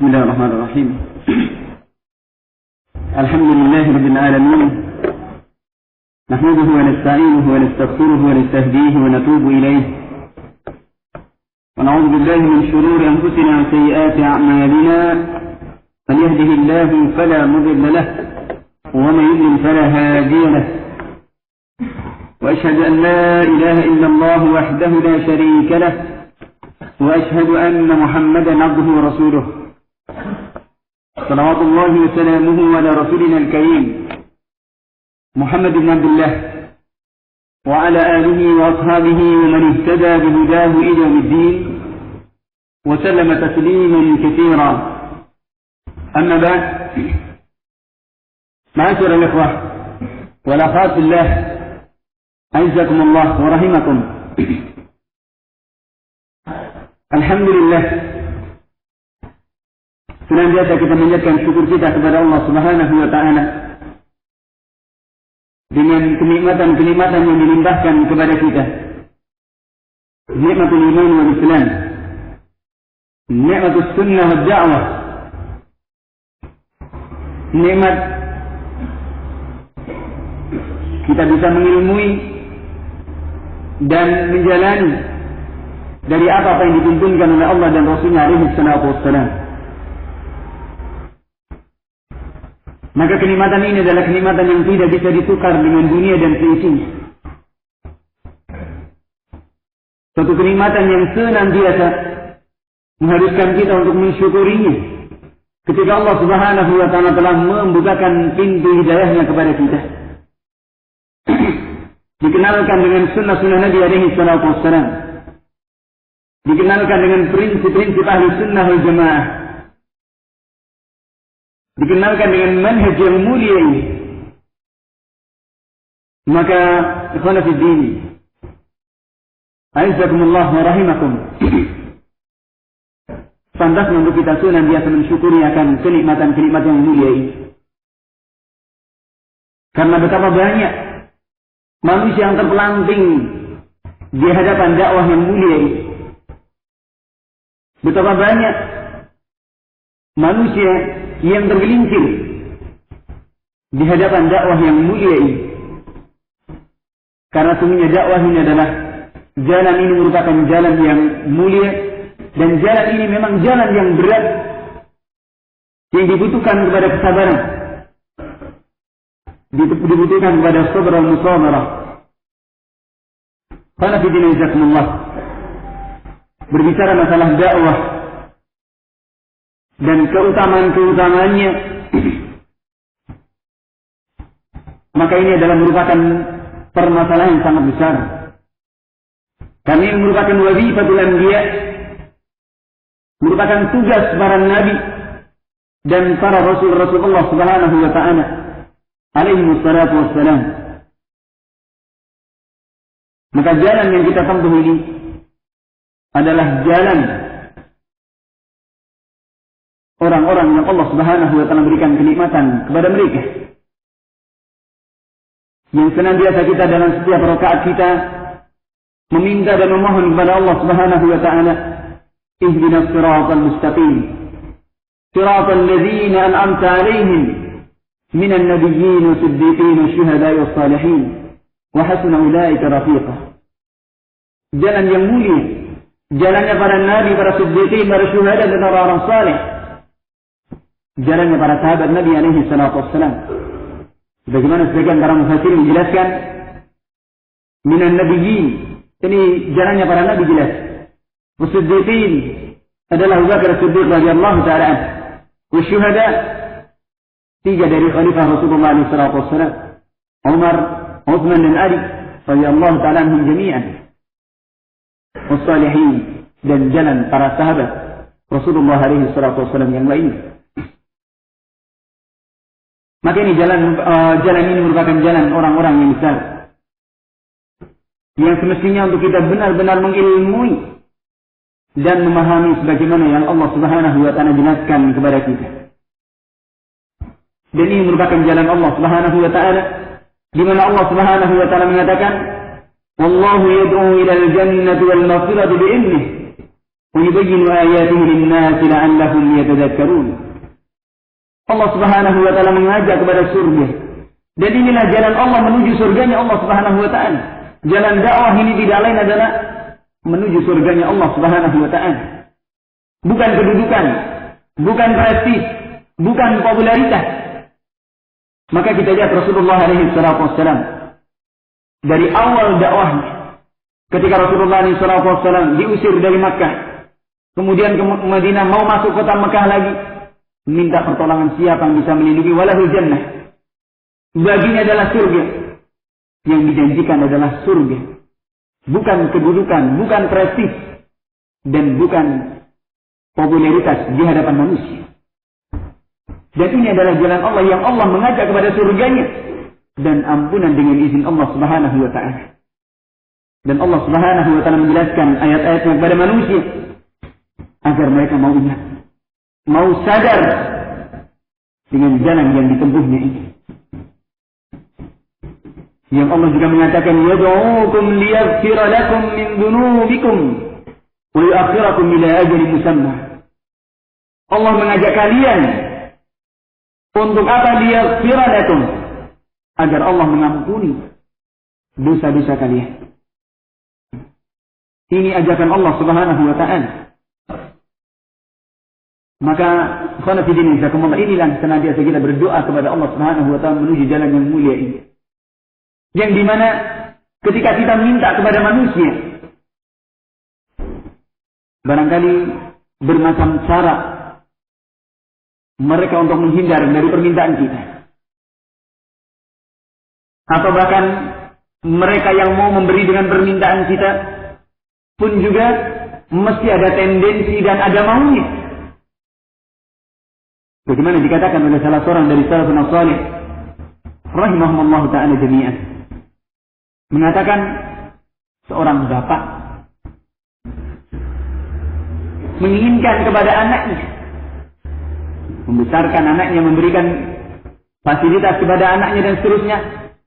بسم الله الرحمن الرحيم. الحمد لله رب العالمين، نحمده ونستعينه ونستغفره ونستهديه ونتوب إليه، ونعوذ بالله من شرور أنفسنا وسيئات أعمالنا، من يهده الله فلا مضل له ومن يضلل فلا هادي له، وأشهد أن لا إله إلا الله وحده لا شريك له، وأشهد أن محمدا عبده ورسوله، صلوات الله وسلامه على رسولنا الكريم محمد بن عبد الله وعلى آله وأصحابه ومن اهتدى بهداه إلى يوم الدين وسلم تسليما كثيرا. أما بعد، معاشر الإخوة والأخوات في الله، أعزكم الله ورحمكم. Alhamdulillah, senantiasa kita menjadikan syukur kita kepada Allah Subhanahu wa Ta'ala dengan kenikmatan-kenikmatan yang dilimpahkan kepada kita. Nikmatul iman wal Islam, nikmatul sunnah wal da'wah, nikmat kita bisa mengilmui dan menjalani dari apa yang dituntunkan oleh Allah dan Rasulnya alaihi salatu wassalam. Maka kenikmatan ini adalah kenikmatan yang tidak bisa ditukar dengan dunia dan seisinya. Suatu kenikmatan yang senantiasa mengharuskan kita untuk mensyukurinya ketika Allah Subhanahu wa Ta'ala telah membukakan pintu hidayahnya kepada kita. Dikenalkan dengan sunnah-sunnah Nabi alaihi salatu wassalam, dikenalkan dengan prinsip-prinsip ahli sunnah wal jamaah, dikenalkan dengan manhaj yang mulia ini. Maka ikhwan fi din, a'izzakumullah wa rahimakum, pantasnya untuk kita senantiasa mensyukuri akan kenikmatan-kenikmatan yang mulia ini. Karena betapa banyak manusia yang terpelanting di hadapan dakwah yang mulia ini. Betapa banyak manusia yang tergelincir di hadapan dakwah yang mulia ini. Karena sungguhnya dakwah ini adalah jalan ini merupakan jalan yang mulia, dan jalan ini memang jalan yang berat yang dibutuhkan kepada kesabaran, dibutuhkan kepada sabar dan musabarah. Qala fi din jazakumullah, berbicara masalah dakwah dan keutamaan-keutamaannya, maka ini adalah merupakan permasalahan yang sangat besar. Karena ini merupakan wazifatul anbiya, merupakan tugas para nabi dan para rasul-rasul Allah Subhanahu wa Ta'ala alaihi wassalatu wassalam. Maka jalan yang kita tempuh ini adalah jalan orang-orang yang Allah Subhanahu wa Ta'ala berikan kenikmatan kepada mereka, yang senantiasa kita dalam setiap rakaat kita meminta dan memohon kepada Allah Subhanahu wa Ta'ala, ihdinas siratal mustaqim, siratal ladzina an'amta 'alaihim minan nabiyyin was-siddiqin wasyuhada'i was-salihin wa hasuna ulaika rafiqa. Jalan yang mulia, jalannya para nabi, para siddiqin, para syuhada dan orang-orang saleh, jalannya para sahabat Nabi alaihi salatu wassalam. Bagaimana sebagian para mufassir menjelaskan, minan nabiyyin, ini jalannya para nabi jelas. Wasiddiqin adalah Abu Bakar As-Siddiq radhiyallahu ta'ala anhu. Wasyuhada, tiga dari khalifah Rasulullah alaihi salatu wassalam, Umar, Uthman dan Ali radhiyallahu ta'ala anhum jami'an. Wassalihin, dan jalan para sahabat Rasulullah alaihi salatu wassalam yang lain. Maka ini jalan ini merupakan jalan orang-orang yang besar, yang semestinya untuk kita benar-benar mengilmui dan memahami sebagaimana yang Allah Subhanahu wa Ta'ala jelaskan kepada kita. Dan ini merupakan jalan Allah Subhanahu wa Ta'ala, di mana Allah Subhanahu wa Ta'ala mengatakan, "Wallahu yad'u ila al-jannati wal maghfirati bi'ilmihi وَيُبَيِّنُ آيَاتِهِ لِلنَّاسِ لَعَلَّهُمْ يَتَذَكَّرُونَ. Allah Subhanahu wa taala mengajak kepada surga. Dan inilah jalan Allah menuju surganya Allah Subhanahu wa taala. Jalan dakwah ini tidak lain adalah menuju surganya Allah Subhanahu wa taala. Bukan kedudukan, bukan prestis, bukan popularitas. Maka kita lihat Rasulullah alaihi wasallam dari awal dakwahnya, ketika Rasulullah alaihi wasallam diusir dari Makkah, kemudian ke Madinah, mau masuk kota Makkah lagi, minta pertolongan siapa yang bisa melindungi, walahul jannah. Baginya adalah surga. Yang dijanjikan adalah surga. Bukan kedudukan, bukan prestis, dan bukan popularitas di hadapan manusia. Dan ini adalah jalan Allah yang Allah mengajak kepada surganya dan ampunan dengan izin Allah Subhanahu wa taala. Dan Allah Subhanahu wa taala menjelaskan ayat-ayatnya kepada manusia agar mereka mau ingat, mau sadar dengan jalan yang ditempuhnya ini. Yang Allah juga mengatakan, yad'uukum liyaghfira lakum min dhunubikum wa yu'akhkhirakum ila ajalin musamma. Allah mengajak kalian untuk apa? Liyaghfira lakum, agar Allah mengampuni dosa-dosa kalian. Ini ajakan Allah Subhanahu wa taala. Maka khonafidin jazakumullah, inilah senantiasa kita berdoa kepada Allah Subhanahu wa taala menuju jalan yang mulia ini. Yang dimana ketika kita minta kepada manusia, barangkali bermacam cara mereka untuk menghindar dari permintaan kita. Atau bahkan mereka yang mau memberi dengan permintaan kita pun juga mesti ada tendensi dan ada maunya. Bagaimana dikatakan oleh salah seorang dari salafun salih rahimahumullah ta'ala jami'an, mengatakan seorang bapak menginginkan kepada anaknya, membesarkan anaknya, memberikan fasilitas kepada anaknya dan seterusnya,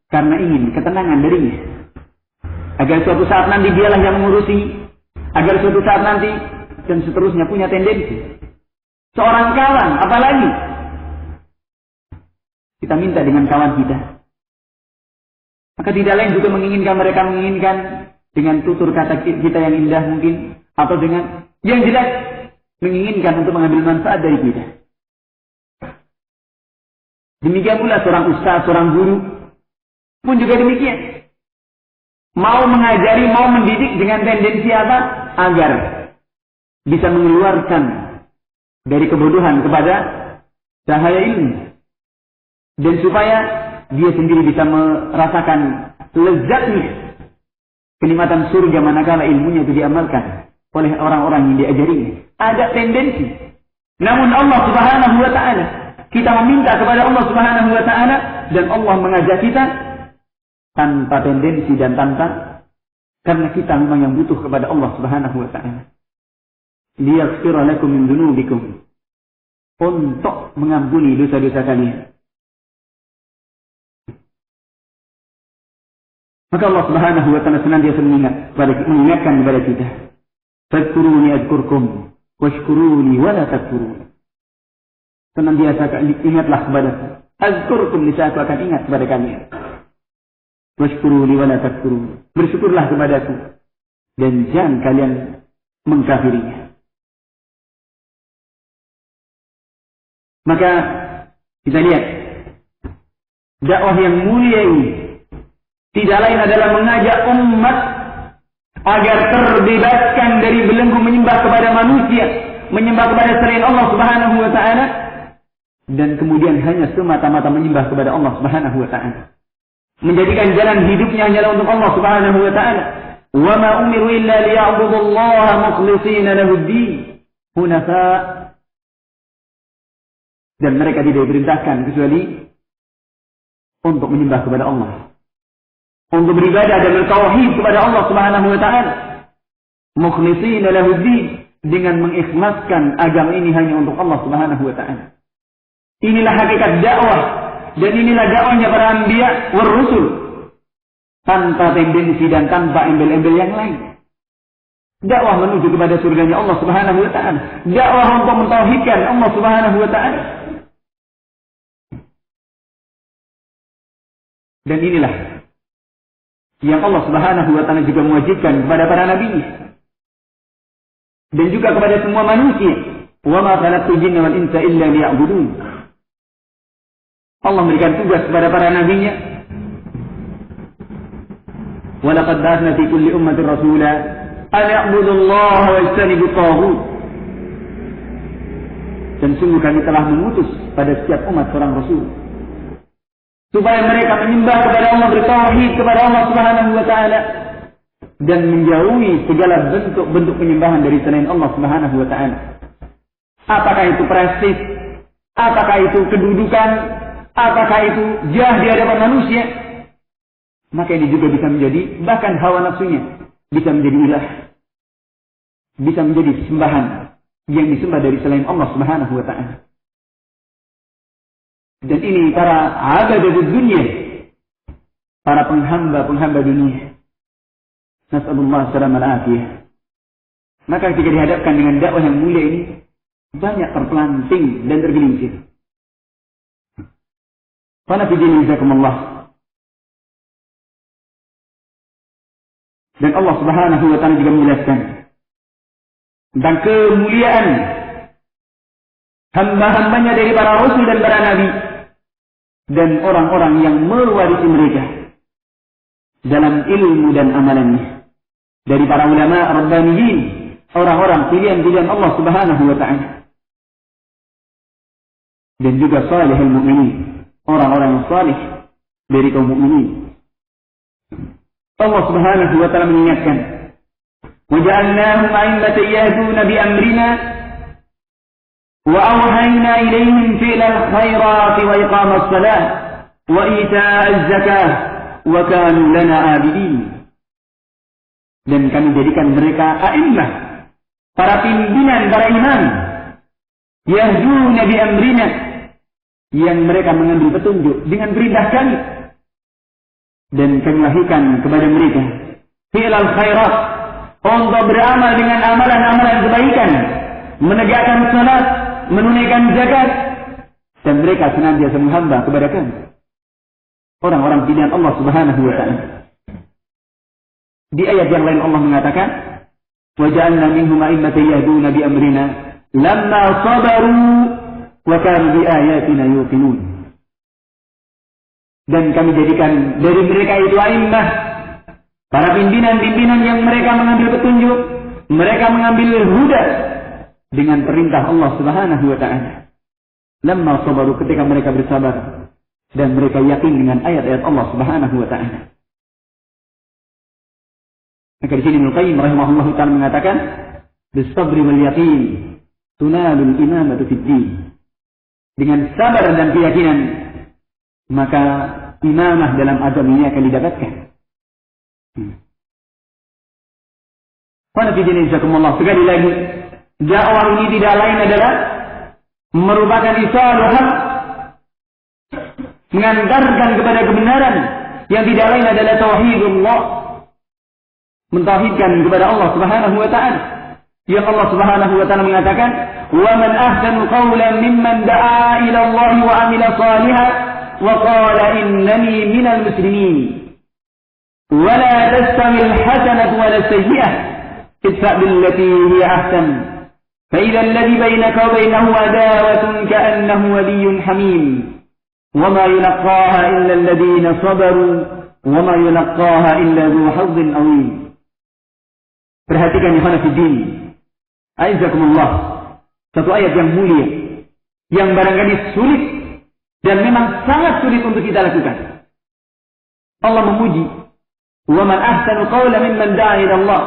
karena ingin ketenangan darinya, agar suatu saat nanti dialah yang mengurusi, agar suatu saat nanti dan seterusnya, punya tendensi. Seorang kawan, apalagi kita minta dengan kawan kita, maka tidak lain juga mereka menginginkan dengan tutur kata kita yang indah mungkin, atau dengan yang jelas menginginkan untuk mengambil manfaat dari kita. Demikian pula seorang ustaz, seorang guru pun juga demikian. Mau mengajari, mau mendidik dengan tendensi apa? Agar bisa mengeluarkan dari kebodohan kepada cahaya ilmu. Dan supaya dia sendiri bisa merasakan lezatnya kenikmatan surga manakala ilmunya itu diamalkan oleh orang-orang yang diajarinya. Ada tendensi. Namun Allah Subhanahu wa ta'ala, kita meminta kepada Allah Subhanahu wa ta'ala, dan Allah mengajak kita tanpa tendensi dan tanpa, karena kita memang yang butuh kepada Allah Subhanahu wa ta'ala. Liyaghfira lakum min dhunubikum, untuk mengampuni dosa-dosa kalian. Maka Allah Subhanahu wa ta'ala senantiasa mengingatkan kepada kita, fadhkuruni adhkurkum washkuruni wala takfurun. Senantiasa ingatlah kepadaku, azkurkum, niscaya aku akan ingat kepada kalian. Washkuruni wala takfurun, bersyukurlah kepadaku dan jangan kalian mengkafirinya. Maka kita lihat dakwah yang mulia ini tidak lain adalah mengajak umat agar terbebaskan dari belenggu menyembah kepada manusia, menyembah kepada selain Allah Subhanahu wa ta'ala, dan kemudian hanya semata-mata menyembah kepada Allah Subhanahu wa ta'ala, menjadikan jalan hidupnya hanyalah untuk Allah Subhanahu wa ta'ala. Wa ma umiru illa liya'budullaha mukhlishina lahud-din hunafa. Dan mereka tidak diperintahkan kecuali untuk menyembah kepada Allah, untuk beribadah dan bertauhid kepada Allah Subhanahu wa ta'ala, mukhlishina lahud-din, dengan mengikhlaskan agama ini hanya untuk Allah Subhanahu wa ta'ala. Inilah hakikat dakwah, dan inilah dakwahnya para anbiya war rusul, tanpa tendensi dan tanpa embel-embel yang lain. Dakwah menuju kepada surganya Allah Subhanahu wa taala. Dakwah untuk mentauhidkan Allah Subhanahu wa taala. Dan inilah yang Allah Subhanahu wa taala juga mewajibkan kepada para nabi dan juga kepada semua manusia. Wa ma khalaqtul jinna wal insa illa liya'budun. Allah memberikan tugas kepada para nabinya. Wa laqad ba'athna fi kulli ummatin rasula an ya'budu Allah wa yajtanibu at-taghut. Dan sungguh kami telah mengutus pada setiap umat seorang rasul supaya mereka menyembah kepada Allah, bertauhid kepada Allah Subhanahu wa taala dan menjauhi segala bentuk-bentuk penyembahan dari selain Allah Subhanahu wa taala. Apakah itu prestis, apakah itu kedudukan, apakah itu jah di hadapan manusia, maka ini juga bisa menjadi, bahkan hawa nafsunya bisa menjadi ilah, bisa menjadi sembahan yang disembah dari selain Allah Subhanahu wa taala. Dan ini para abadud dunia, para penghamba dunia. Nasallallahu salamal afiyah. Maka ketika dihadapkan dengan dakwah yang mulia ini, banyak terpelanting dan tergelincir. Fanafidin jazakumullah. Dan Allah Subhanahu wa taala juga menjelaskan tentang kemuliaan hamba-hambanya dari para rasul dan para nabi dan orang-orang yang mewarisi mereka dalam ilmu dan amalannya dari para ulama rabbaniyin, orang-orang pilihan-pilihan Allah Subhanahu wa taala, dan juga salihul mu'minin, orang-orang yang salih dari kaum mukminin. Allah Subhanahu wa taala mengingatkan, "Wa ja'alnahum a'immatan yahduna bi amrina wa awhayna ilayhim fi'lal khairati wa iqamas salah wa ita'az zakah wa kanu lana 'abidin." Dan kami jadikan mereka a'immah, para pimpinan, para imam, yahduna bi amrina, yang mereka mengambil petunjuk dengan perintah kami, dan kami wahyukan kepada mereka fi'lal khairat, untuk beramal dengan amalan-amalan kebaikan, menegakkan salat, menunaikan zakat, dan mereka senantiasa menghamba kepada kami. Orang-orang pilihan Allah Subhanahu wa taala. Di ayat yang lain Allah mengatakan, "Wa ja'alna minhum a'immatan yahduna bi amrina lamma sabaru wa kanu bi ayatina yuqinun." Dan kami jadikan dari mereka itu a'immah, para pimpinan-pimpinan yang mereka mengambil petunjuk, mereka mengambil huda dengan perintah Allah Subhanahu wa taala. Lamma sabaru, ketika mereka bersabar dan mereka yakin dengan ayat-ayat Allah Subhanahu wa taala. Maka di sini Ibnu Qayyim rahimahullahu taala mengatakan, "Bis-sabri wal yaqin tunalul imamatu fid din." Dengan sabar dan keyakinan, maka imamah dalam agama ini akan didapatkan. Sekali lagi, dakwah ini tidak lain adalah merupakan risalah hak, mengantarkan kepada kebenaran yang tidak lain adalah tauhidullah, mentauhidkan kepada Allah Subhanahu wa taala. Yang Allah Subhanahu wa taala mengatakan, "Wa man ahsanu qawlan mimman da'a ila Allah wa 'amila shalihan wa qala innani minal muslimin. Wa la tastawi al-hasanatu wa la sayyi'ah. Idfa' billati hiya ahsan. Fa idza alladhi bainaka wa bainahu adawatun ka'annahu waliyyun hamim. Wa ma yulaqaha illa alladhina sabaru wa ma yulaqaha illa dhu hazzin 'azim." Perhatikan ikhwan fillah. Aizakumullah. Satu ayat yang mulia, yang barangkali sulit dan memang sangat sulit untuk kita lakukan. Allah memuji, "Wa man ahsanu qawlan mimman da'a ila Allah."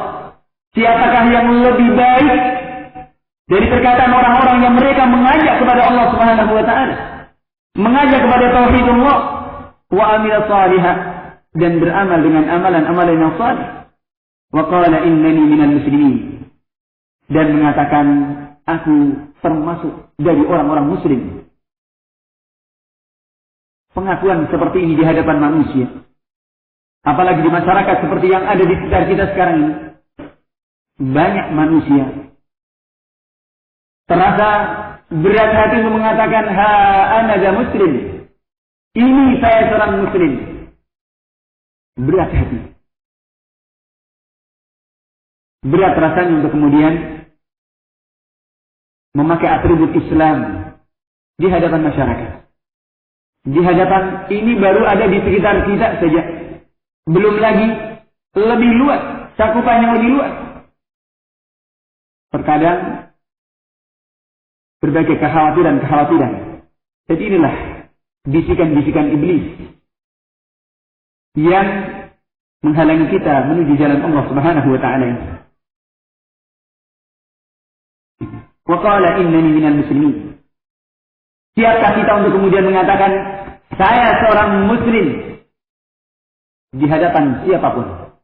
Siapakah yang lebih baik dari perkataan orang-orang yang mereka mengajak kepada Allah Subhanahu wa taala, mengajak kepada tauhidullah, wa amila salihah, dan beramal dengan amalan-amalan yang salih. Wa qala innani minal muslimin, dan mengatakan aku termasuk dari orang-orang muslim. Pengakuan seperti ini di hadapan manusia, apalagi di masyarakat seperti yang ada di sekitar kita sekarang ini, banyak manusia terasa berat hati untuk mengatakan ha ana muslim. Ini saya seorang muslim. Berat hati. Berat rasanya untuk kemudian memakai atribut Islam di hadapan masyarakat. Di hadapan ini baru ada di sekitar kita saja. Belum lagi lebih luas, cakupan yang lebih luas. Terkadang berbagai kekhawatiran. Jadi inilah bisikan-bisikan iblis yang menghalangi kita menuju jalan Allah Subhanahu wa taala ini. Wa qala innani minal muslimin. Siapkah kita untuk kemudian mengatakan saya seorang muslim di hadapan siapapun?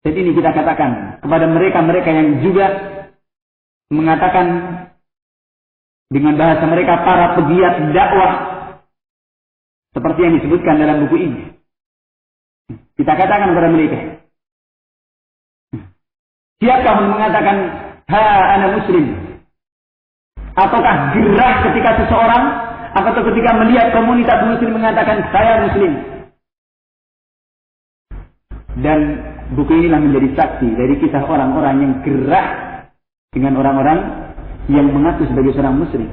Jadi ini kita katakan kepada mereka-mereka yang juga mengatakan dengan bahasa mereka para pegiat dakwah seperti yang disebutkan dalam buku ini. Kita katakan kepada mereka, siapkah yang mengatakan ha ana muslim? Ataukah gerah ketika seseorang atau ketika melihat komunitas muslim mengatakan saya muslim? Dan buku inilah menjadi saksi dari kisah orang-orang yang gerah dengan orang-orang yang mengaku sebagai seorang muslim.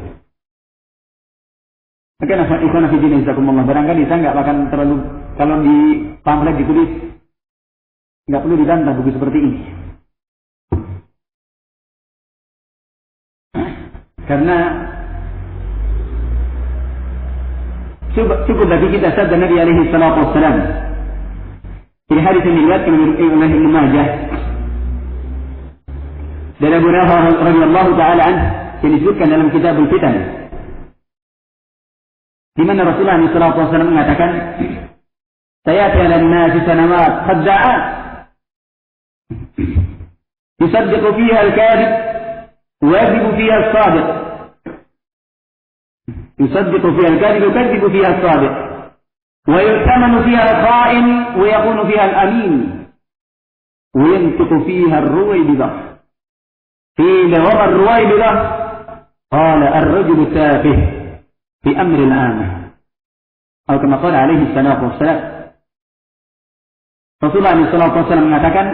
Maka ikhwan fillah jazakumullah, barangkali saya nggak akan terlalu, kalau di pamflet ditulis nggak perlu dibantah buku seperti ini. Karena cukup bagi kita sabda Nabi alaihi salatu wassalam. Ini hadis yang diriwayatkan oleh Ibnu Majah dari Abu Hurairah radhiyallahu taala anhu yang disebutkan dalam Kitabul Fitan, di mana Rasulullah sallallahu alaihi wasallam mengatakan, sayati 'alan nasi sanawat khadda'at yusaddiqu fiha al-kadhib wa yakdhibu fiha as-sadiq. Yusaddiqu fiha al-kadhib wa yakdhibu fiha as-sadiq. ويؤتمن فيها الخائن ويكون فيها الأمين وينطق فيها الرويبضة. قيل وما الرويبضة؟ قال الرجل التافه في أمر العامة أو كما قال عليه الصلاة والسلام. Rasulullah SAW mengatakan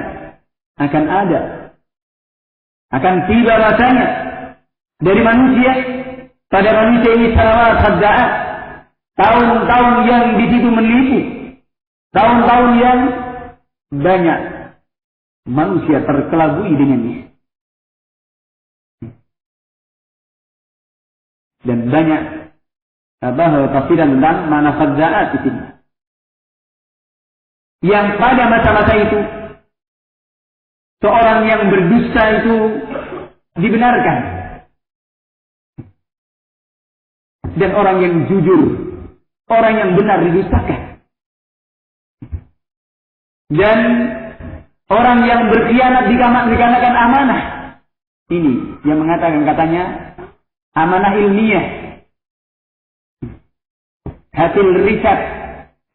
akan tiba masanya dari manusia, pada manusia ini sanawat khadda'at, tahun-tahun yang di situ menipu, tahun-tahun yang banyak manusia terkelabui dengannya, dan banyak tafsiran tentang makna khadda'at di sini. Yang pada masa-masa itu seorang yang berdusta itu dibenarkan, dan orang yang jujur, orang yang benar didustakan. Dan orang yang berkhianat dikarenakan amanah. Ini yang mengatakan katanya amanah ilmiah, hasil riset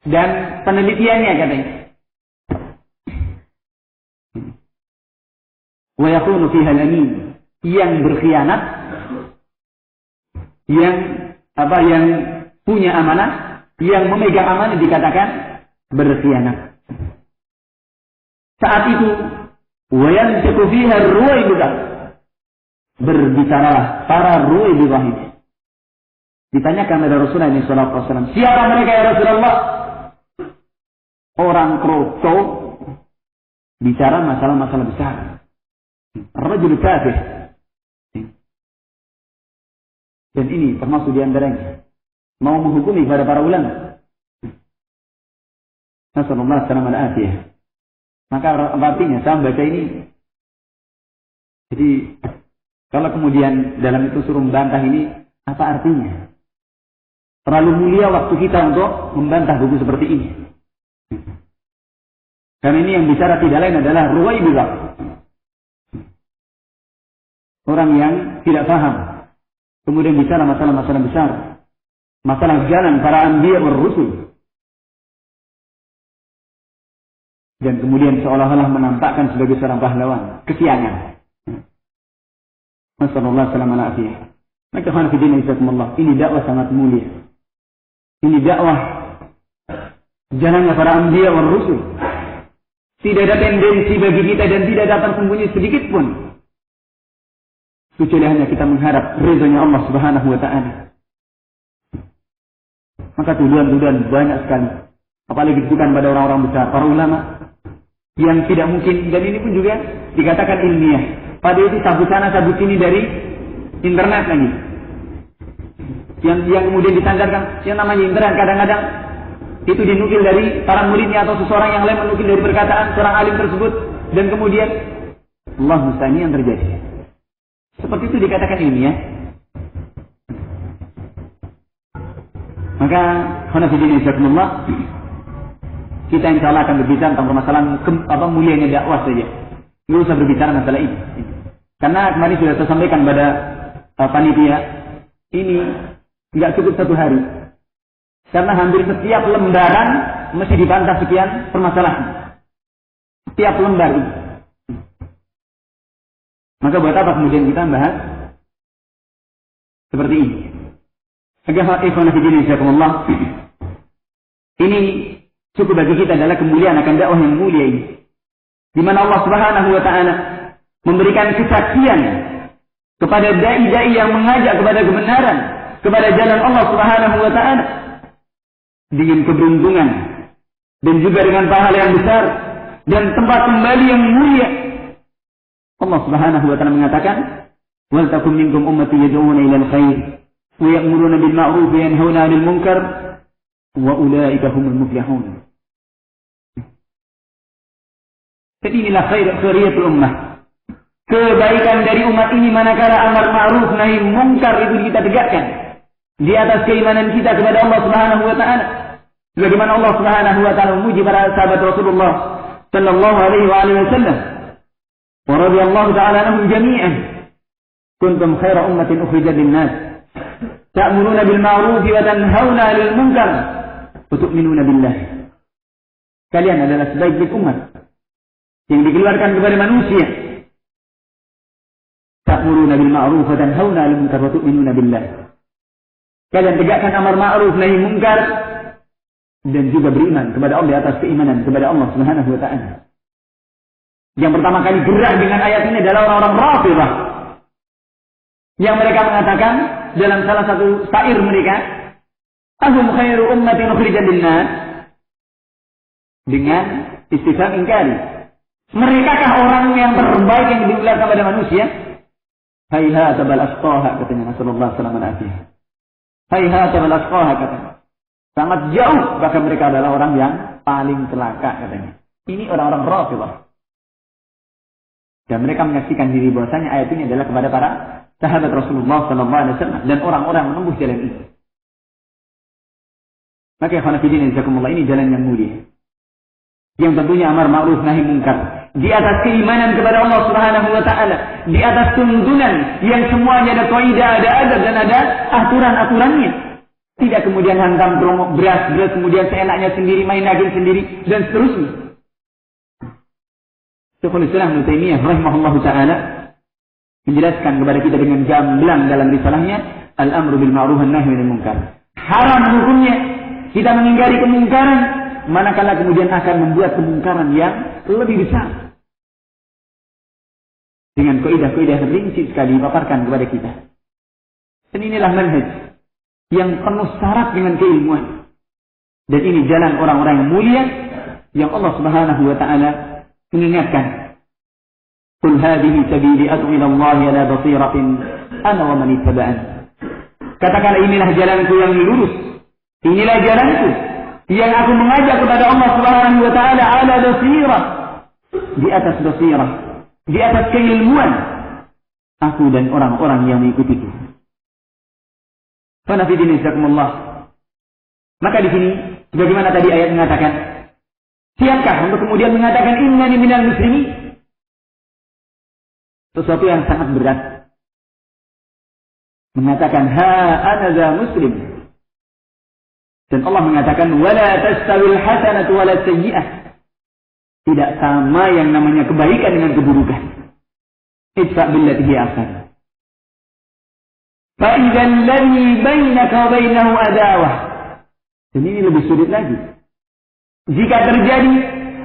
dan penelitiannya katanya. Wa yakunu fiha al-amin, yang berkhianat, yang punya amanah, yang memegang amanah dikatakan berkhianat. Saat itu wayantiqu fiha ar-ruwaybidah, berbicaralah para ruwaybidah ini. Ditanyakan oleh Rasulullah SAW, siapa mereka ya Rasulullah? Orang kroco, bicara masalah-masalah besar. Ar-rajul kafir. Dan ini termasuk di antaranya mau menghukumi kepada para ulama. Nasallallahu alaihi wasallam. Maka artinya saya baca ini. Jadi kalau kemudian dalam itu suruh membantah ini, apa artinya? Terlalu mulia waktu kita untuk membantah buku seperti ini. Karena ini yang bicara tidak lain adalah ruwaybidah. Orang yang tidak paham, kemudian bicara masalah-masalah besar, masalah jalan para anbiya wal rusul. dan kemudian seolah-olah menampakkan sebagai seorang pahlawan. Kesiangan. Nasallallahu alaihi wasallam. Maka ini dakwah sangat mulia. Ini dakwah jalannya para anbiya wal rusul. Tidak ada tendensi bagi kita dan tidak ada tersembunyi sedikit pun. Kecuali hanya kita mengharap ridhonya Allah Subhanahu wa taala. Maka tuduhan-tuduhan banyak sekali. Apalagi ditujukan pada orang-orang besar, para ulama yang tidak mungkin, dan ini pun juga dikatakan ilmiah. Pada itu sabu sana sabu sini dari internet lagi. Yang kemudian disandarkan yang namanya internet kadang-kadang itu dinukil dari para muridnya atau seseorang yang lain menukil dari perkataan seorang alim tersebut, dan kemudian Allah musta'an yang terjadi. Seperti itu dikatakan ilmiah. Maka khonafidin insyaallah kita insyaallah akan berbicara tentang permasalahan mulianya dakwah saja. Nggak usah berbicara masalah ini. Karena kemarin sudah saya sampaikan pada panitia, ini nggak cukup satu hari. Karena hampir setiap lembaran mesti dibantah sekian permasalahan. Setiap lembar ini. Maka buat apa kemudian kita bahas seperti ini? Ini cukup bagi kita adalah kemuliaan akan dakwah yang mulia ini. Di mana Allah Subhanahu wa taala memberikan kesaksian kepada dai-dai yang mengajak kepada kebenaran, kepada jalan Allah Subhanahu wa taala dengan keberuntungan dan juga dengan pahala yang besar dan tempat kembali yang mulia. Allah Subhanahu wa taala mengatakan, "Wal takum minkum ummatun yad'una ilal khair wa ya'muruna bil ma'ruf wa yanhauna 'anil munkar wa ulaika humul muflihun." Jadi inilah khairiyatul ummah. Kebaikan dari umat ini manakala amar ma'ruf nahi munkar itu kita tegakkan di atas keimanan kita kepada Allah Subhanahu wa taala. Bagaimana Allah Subhanahu wa taala memuji para sahabat Rasulullah sallallahu alaihi wasallam. Wa radhiyallahu ta'ala anhum jami'an. Kuntum khaira ummatin ukhrijat lin-nas. Ta'muruna bil ma'ruf wa tanhauna 'anil munkar wa tu'minuna billah. Kalian adalah sebaik-baik umat yang dikeluarkan kepada manusia. Ta'muruna bil ma'ruf wa tanhauna 'anil munkar wa tu'minuna billah. Kalian tegakkan amar ma'ruf nahi munkar dan juga beriman kepada Allah di atas keimanan kepada Allah Subhanahu wa taala. Yang pertama kali gerak dengan ayat ini adalah orang-orang Rafidhah. Yang mereka mengatakan dalam salah satu syair mereka, "Ahum khairu ummatin ukhrijat lin-nas." Dengan istifham ingkari. Merekakah orang yang terbaik yang dikeluarkan kepada manusia? Hayhata bal asqaha, katanya Rasulullah sallallahu alaihi wasallam. Hayhata bal asqaha, katanya. Sangat jauh, bahkan mereka adalah orang yang paling celaka, katanya. Ini orang-orang Rafidhah. Dan mereka menyaksikan diri bahwasanya ayat ini adalah kepada para sahabat Rasulullah sallallahu alaihi wasallam dan orang-orang menempuh jalan ini. Maka khonafidin jazakumullah, ini jalan yang mulia. Yang tentunya amar ma'ruf nahi munkar di atas keimanan kepada Allah Subhanahu wa taala, di atas tuntunan yang semuanya ada kaidah, ada adab dan ada aturan-aturannya. Tidak kemudian hantam beras kemudian seenaknya sendiri, main daging sendiri dan seterusnya. Syekhul Islam Ibnu Taimiyah rahimahullahu taala menjelaskan kepada kita dengan gamblang dalam risalahnya Al-Amru bil Ma'ruf wan Nahyi 'anil Munkar. Haram hukumnya kita mengingkari kemungkaran manakala kemudian akan membuat kemungkaran yang lebih besar. Dengan kaidah-kaidah rinci sekali dipaparkan kepada kita. Dan inilah manhaj yang penuh syarat dengan keilmuan. Dan ini jalan orang-orang yang mulia yang Allah Subhanahu wa taala mengingatkan. Qul hadhihi sabili ad'u ila Allah ala basiratin ana wa man ittaba'ani. Katakanlah inilah jalanku yang lurus. Inilah jalanku yang aku mengajak kepada Allah Subhanahu wa taala ala basirah. Di atas basirah, di atas keilmuan. Aku dan orang-orang yang mengikutiku. Fanafidin jazakumullah. Maka di sini sebagaimana tadi ayat mengatakan, siapkah untuk kemudian mengatakan innani minal muslimin? Sesuatu yang sangat berat. Mengatakan ha ana za muslim. Dan Allah mengatakan wala tastawil hasanatu wala sayyi'ah. Tidak sama yang namanya kebaikan dengan keburukan. Idfa' billati hiya ahsan. Fa idza alladhi bainaka wa bainahu adawah. Dan ini lebih sulit lagi. Jika terjadi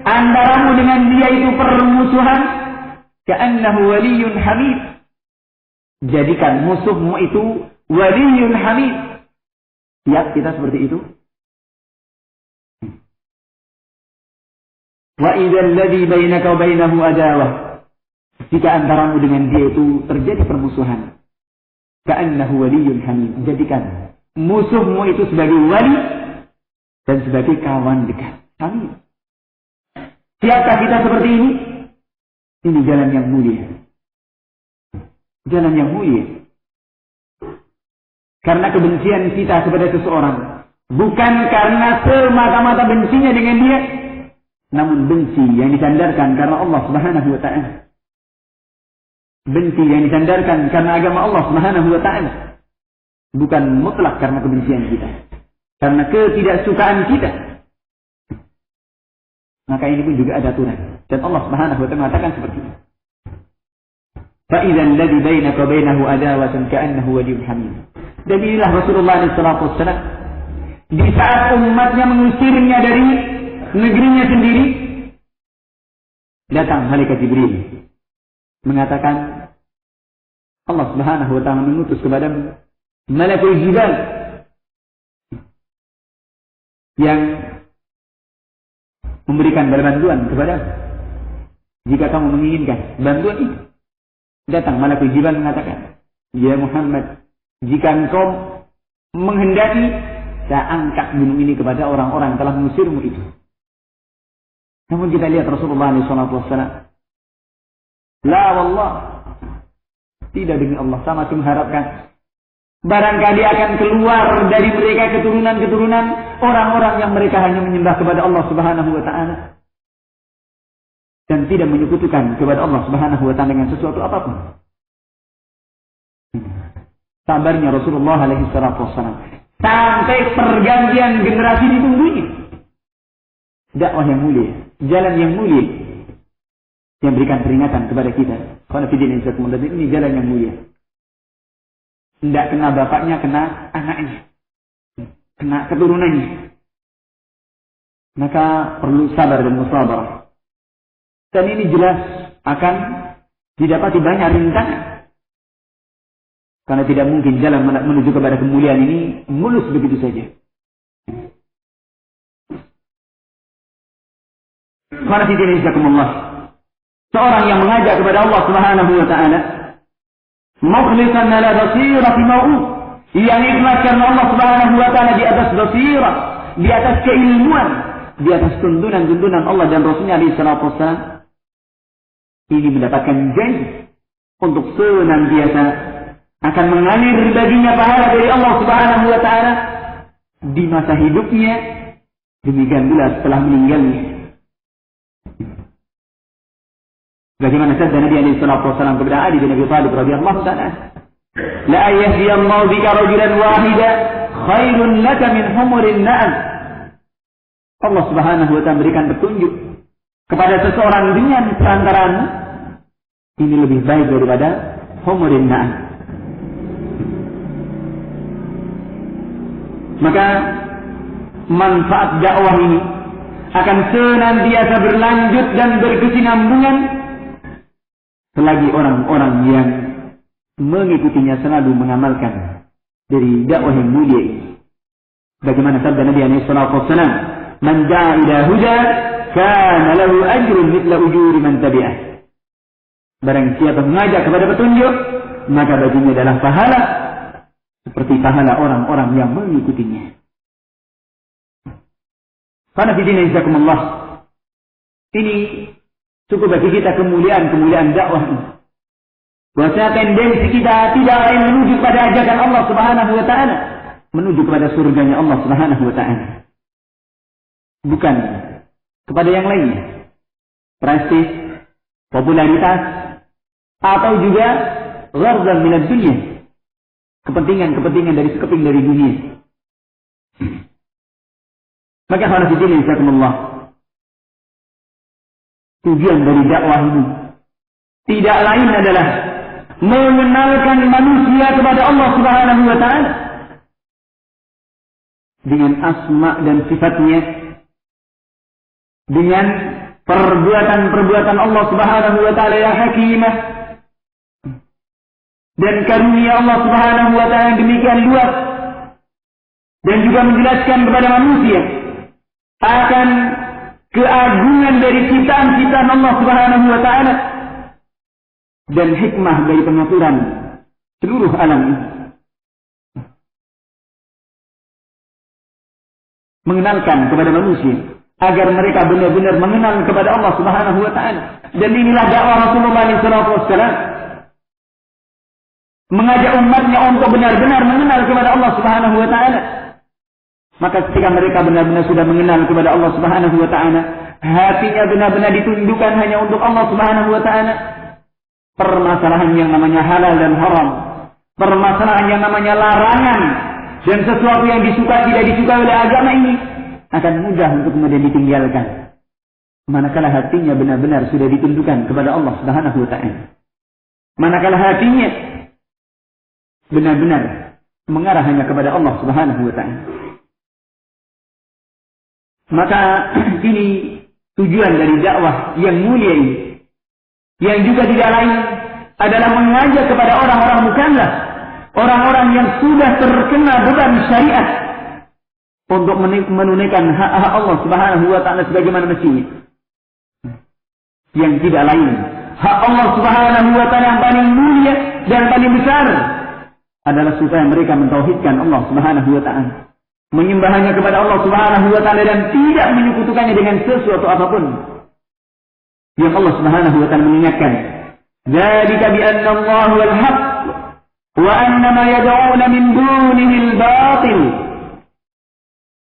antaramu dengan dia itu permusuhan, ka'annahu waliyyun hamid. Jadikan musuhmu itu waliyyun hamid. Siap kita seperti itu? Wa idzal ladzi bainaka wa bainahu adawah. Jika antaramu dengan dia itu terjadi permusuhan, ka'annahu waliyyun hamid. Jadikan musuhmu itu sebagai wali dan sebagai kawan dekat. Hamid. Siapkah kita seperti ini? Ini jalan yang mulia. Jalan yang mulia. Karena kebencian kita kepada seseorang bukan karena semata-mata bencinya dengan dia, namun benci yang disandarkan karena Allah Subhanahu wa taala. Benci yang disandarkan karena agama Allah Subhanahu wa taala. Bukan mutlak karena kebencian kita. Karena ketidaksukaan kita. Maka ini pun juga ada aturan. Dan Allah Subhanahu wa taala mengatakan seperti ini. Fa idzal ladzi bainaka wa bainahu adawatun ka'annahu waliyyun hamim. Dan inilah Rasulullah sallallahu alaihi wasallam di saat umatnya mengusirnya dari negerinya sendiri, datang malaikat Jibril mengatakan Allah Subhanahu wa taala mengutus kepada malaikat Jibril yang memberikan bantuan kepada jika kamu menginginkan bantuan itu. Datang malaikat Jibril mengatakan, ya Muhammad, jika engkau menghendaki, saya angkat gunung ini kepada orang-orang yang telah mengusirmu itu. Namun kita lihat Rasulullah SAW, la wallah, tidak demi Allah, sama seperti mengharapkan barangkali akan keluar dari mereka keturunan-keturunan orang-orang yang mereka hanya menyembah kepada Allah Subhanahu wa taala dan tidak menyekutukan kepada Allah Subhanahu wa taala dengan sesuatu apapun. Sabarnya Rasulullah alaihi wasallam sampai pergantian generasi ditunggunya. Dakwah yang mulia, jalan yang mulia yang berikan peringatan kepada kita. Karena ini jalan yang mulia. Tidak kena bapaknya, kena anaknya, kena keturunannya. Maka perlu sabar dan musabarah. Dan ini jelas akan didapati banyak rintangan. Karena tidak mungkin jalan menuju kepada kemuliaan ini mulus begitu saja. Karena tidak seorang yang mengajak kepada Allah Subhanahu wa taala mukhlishan ala basirati mau'ud, yang ikhlas karena Allah Subhanahu wa taala di atas basirah, di atas keilmuan, di atas tuntunan-tuntunan Allah dan Rasulnya alaihi salatu wassalam, ini mendapatkan janji untuk senantiasa akan mengalir baginya pahala dari Allah Subhanahu wa taala di masa hidupnya, demikian pula setelah meninggalnya. Bagaimana sabda Nabi alaihi salatu wasallam kepada Ali bin Abi Thalib radhiyallahu ta'ala, la yahdiyallahu bika rajulan wahida khairun laka min humurin na'am. Allah Subhanahu wa ta'ala berikan petunjuk kepada seseorang dengan perantaraanmu, ini lebih baik daripada humurin na'am. Maka manfaat dakwah ini akan senantiasa berlanjut dan berkesinambungan selagi orang-orang yang mengikutinya selalu mengamalkan dari dakwah yang mulia ini. Bagaimana sabda Nabi alaihi salatu wasallam, "Man da'a ila huda kana lahu ajrun mithla ujuri man tabi'ah." Barang siapa mengajak kepada petunjuk, maka baginya adalah pahala seperti pahala orang-orang yang mengikutinya. Karena di sini jazakumullah, ini cukup bagi kita kemuliaan dakwah ini. Bahwasanya tendensi kita tidak lain menuju kepada ajakan Allah Subhanahu wa taala, menuju kepada surganya Allah Subhanahu wa taala. Bukan kepada yang lainnya. Prestis, popularitas, atau juga gharzan minad dunya. Kepentingan dari sekeping dari dunia. Maka harus dipilih jazakumullah. Tujuan dari dakwah ini tidak lain adalah mengenalkan manusia kepada Allah Subhanahu wa taala dengan asma dan sifatnya, dengan perbuatan-perbuatan Allah Subhanahu wa taala yang hakimah, dan karunia Allah Subhanahu wa taala yang demikian luas, dan juga menjelaskan kepada manusia akan keagungan dari ciptaan-ciptaan Allah Subhanahu wa taala dan hikmah dari pengaturan seluruh alam ini. Mengenalkan kepada manusia agar mereka benar-benar mengenal kepada Allah Subhanahu wa taala. Dan inilah dakwah Rasulullah SAW, mengajak umatnya untuk benar-benar mengenal kepada Allah Subhanahu wa taala. Maka ketika mereka benar-benar sudah mengenal kepada Allah Subhanahu wa taala, hatinya benar-benar ditundukkan hanya untuk Allah Subhanahu wa taala, permasalahan yang namanya halal dan haram, permasalahan yang namanya larangan, dan sesuatu yang disuka tidak disuka oleh agama ini akan mudah untuk kemudian ditinggalkan. Manakala hatinya benar-benar sudah ditundukkan kepada Allah Subhanahu wa taala. Manakala hatinya benar-benar mengarah hanya kepada Allah Subhanahu wa taala. Maka ini tujuan dari dakwah yang mulia ini, yang juga tidak lain adalah mengajak kepada orang-orang mukallaf, orang-orang yang sudah terkena beban syariat untuk menunaikan hak-hak Allah Subhanahu wa taala sebagaimana mestinya. Yang tidak lain, hak Allah Subhanahu wa taala yang paling mulia dan paling besar adalah supaya mereka mentauhidkan Allah Subhanahu wa taala, menyembahnya kepada Allah Subhanahu wa taala dan tidak menyekutukannya dengan sesuatu apapun. Yang Allah Subhanahu wa taala mengingatkan, "Dzalika bi anna Allah wal haqq wa anna ma yad'una min dunihi al-batil."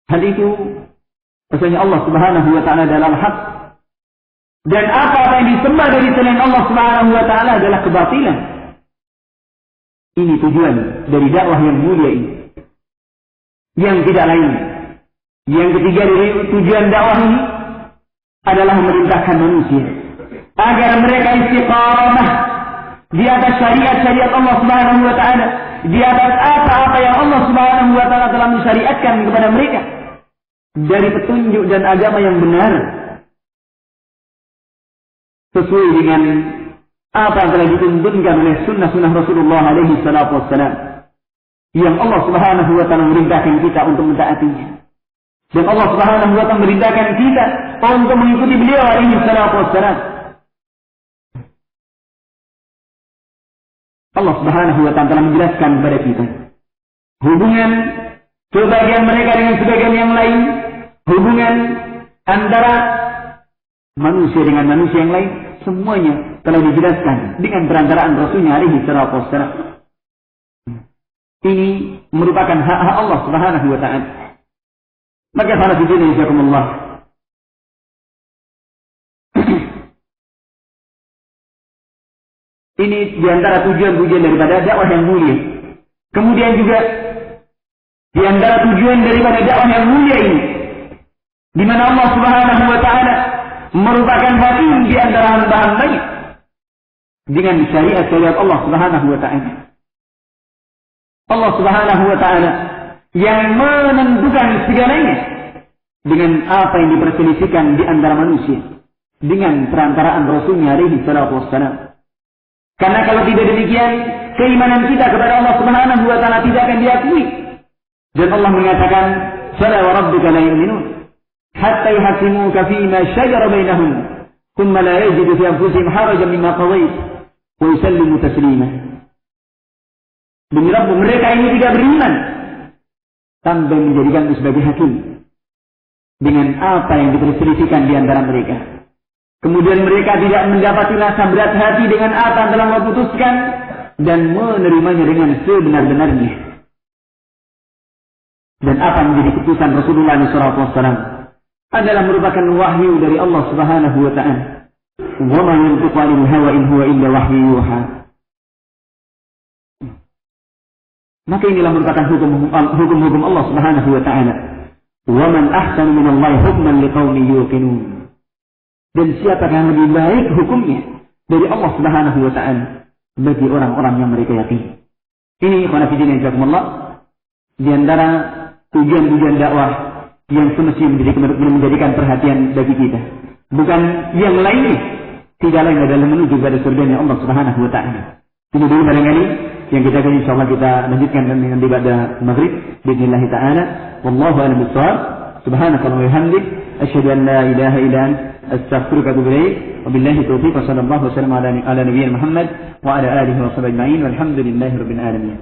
Hal itu maksudnya Allah Subhanahu wa taala adalah hak, dan apa yang disembah dari selain Allah Subhanahu wa taala adalah kebatilan. Ini tujuan dari dakwah yang mulia ini. Yang tidak lain, yang ketiga dari tujuan dakwah ini adalah memerintahkan manusia agar mereka istiqamah di atas syariat-syariat Allah Subhanahu wa taala, di atas apa-apa yang Allah Subhanahu wa taala telah mensyariatkan kepada mereka dari petunjuk dan agama yang benar, sesuai dengan apa yang telah dituntunkan oleh sunnah-sunnah Rasulullah alaihi salatu wassalam, yang Allah Subhanahu wa taala merintahkan kita untuk mentaatinya. Dan Allah Subhanahu wa taala merintahkan kita untuk mengikuti beliau alaihi salatu wassalam. Allah Subhanahu wa taala telah menjelaskan kepada kita hubungan sebagian mereka dengan sebagian yang lain, hubungan antara manusia dengan manusia yang lain, semuanya telah dijelaskan dengan perantaraan Rasulnya alaihi salatu wassalam. Ini merupakan hak-hak Allah Subhanahu wa taala. Maka para hadirin jazakumullah, ini diantara tujuan-tujuan daripada dakwah yang mulia. Kemudian juga diantara tujuan daripada dakwah yang mulia ini, di mana Allah Subhanahu wa taala merupakan hakim di antara hamba-hambanya dengan syariat-syariat Allah Subhanahu wa taala. Allah Subhanahu wa taala yang menentukan segalanya dengan apa yang diperselisihkan di antara manusia dengan perantaraan Rasulnya alaihi salatu wassalam. Karena kalau tidak demikian, keimanan kita kepada Allah Subhanahu wa taala tidak akan diakui. Dan Allah mengatakan, "Fala wa rabbika la yu'minun hatta yuhaqqimuka fima shajara bainahum, thumma la yajidu fi anfusihim harajan mimma qadait wa yusallimu taslima." Demi Rabb, mereka ini tidak beriman tanpa menjadikanmu sebagai hakim dengan apa yang diperselisihkan di antara mereka. Kemudian mereka tidak mendapati rasa berat hati dengan apa yang telah Allah putuskan dan menerimanya dengan sebenar-benarnya. Dan apa yang menjadi keputusan Rasulullah SAW adalah merupakan wahyu dari Allah Subhanahu wa taala. Wa ma yantiqu 'anil hawa in huwa illa wahyu yuha. Maka inilah merupakan hukum-hukum Allah Subhanahu wa taala. Wa man ahsanu minallahi hukman liqaumin yuqinun. Dan siapa yang lebih baik hukumnya dari Allah Subhanahu wa taala bagi orang-orang yang mereka yakini. Ini khonafidin yang jazakumullah di antara tujuan-tujuan dakwah yang semestinya menjadikan perhatian bagi kita. Bukan yang lainnya. Tidak lain adalah menuju pada surganya Allah Subhanahu wa taala. Ini dulu barangkali yang kita akan insyaallah kita lanjutkan dengan ibadah maghrib باذنillah taala. Wallahu a'lam bissawab. Subhanakallahumma wa bihamdik asyhadu an la ilaha illa anta astaghfiruka wa atubu ilaik. Wabillahi taufiq wa sallallahu wasallam ala nabiyyina Muhammad wa ala alihi wa sahbihi ajma'in walhamdulillahi rabbil alamin.